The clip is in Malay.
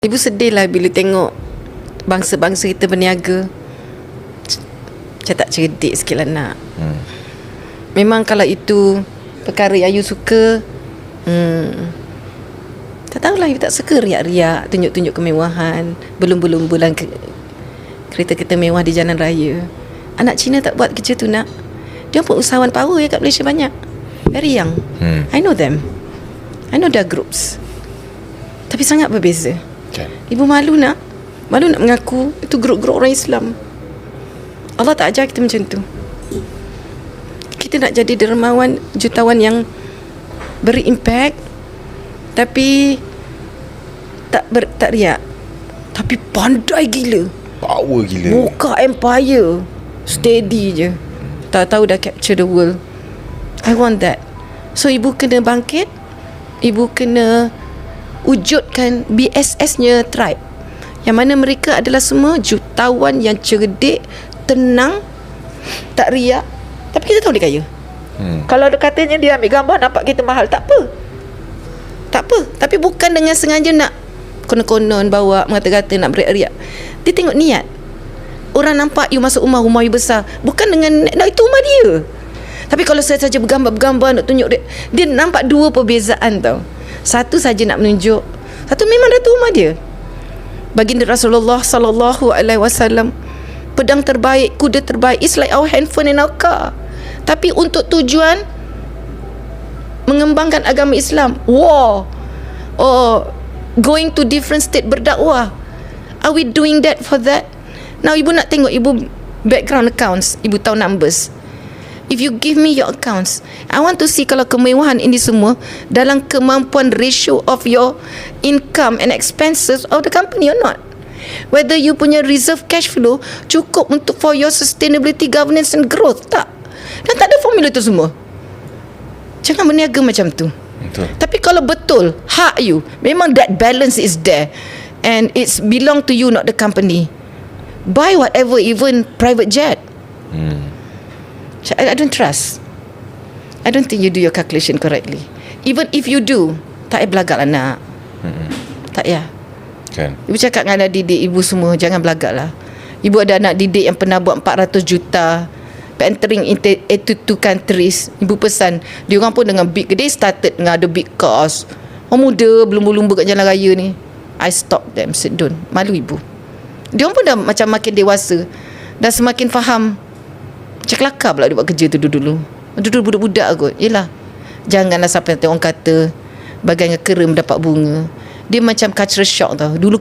Ibu sedih lah bila tengok bangsa-bangsa kita berniaga. Macam tak cerdik sikit lah nak. Memang kalau itu perkara yang you suka, tak tahulah, you tak suka riak-riak, tunjuk-tunjuk kemewahan, belum-belum kereta-kereta mewah di jalan raya. Anak Cina tak buat kerja tu nak. Dia pun usahawan power ya kat Malaysia banyak. Very young. I know them. I know their groups. Tapi sangat berbeza. Okay. Ibu malu nak mengaku itu grup-grup orang Islam. Allah tak ajar kita macam tu. Kita nak jadi dermawan, jutawan yang beri impact, tapi tak riak, tapi pandai gila, Power gila, buka empire, steady je, tahu-tahu dah capture the world. I want that. So ibu kena bangkit, ibu kena wujudkan BSS-nya tribe, yang mana mereka adalah semua jutawan yang cerdik, tenang, tak riak. Tapi kita tahu dia kaya. Kalau katanya dia ambil gambar nampak kita mahal, tak apa. Tapi bukan dengan sengaja nak konon-konon bawa, mengata-kata nak beriak-riak. Dia tengok niat. Orang nampak you masuk rumah you besar, bukan dengan itu rumah dia. Tapi kalau saya saja bergambar nak tunjuk dia nampak dua perbezaan tau. Satu saja nak menunjuk, satu memang dah tu rumah dia. Baginda Rasulullah sallallahu alaihi wasallam, pedang terbaik, kuda terbaik is like our handphone and our car. Tapi untuk tujuan mengembangkan agama Islam, war, or going to different state berdakwah, are we doing that for that? Now ibu nak tengok ibu background accounts, ibu tahu numbers. If you give me your accounts, I want to see kalau kemewahan ini semua dalam kemampuan ratio of your income and expenses of the company or not. Whether you punya reserve cash flow cukup untuk for your sustainability, governance and growth, tak. Dan tak ada formula tu semua. Jangan berniaga macam tu. betul. Tapi kalau betul hak you, memang that balance is there and it's belong to you, not the company, buy whatever, even private jet. I don't trust. I don't think you do your calculation correctly. Even if you do, tak payah belagak lah nak. Tak payah. Kan. Ibu cakap dengan anak didik ibu semua, jangan belagak lah. Ibu ada anak didik yang pernah buat 400 juta entering into 82 countries. Ibu pesan, dia orang pun dengan big, they started dengan ada big cars. Orang muda berlumba-lumba kat jalan raya ni. I stop them, said don't. Malu ibu. Dia orang pun dah macam makin dewasa, dah semakin faham. Macam kelakar pula dia buat kerja tu dulu. Dulu budak-budak kot. Yelah, janganlah sampai orang kata bagai kera mendapat bunga. Dia macam cultural shock tau. Dulu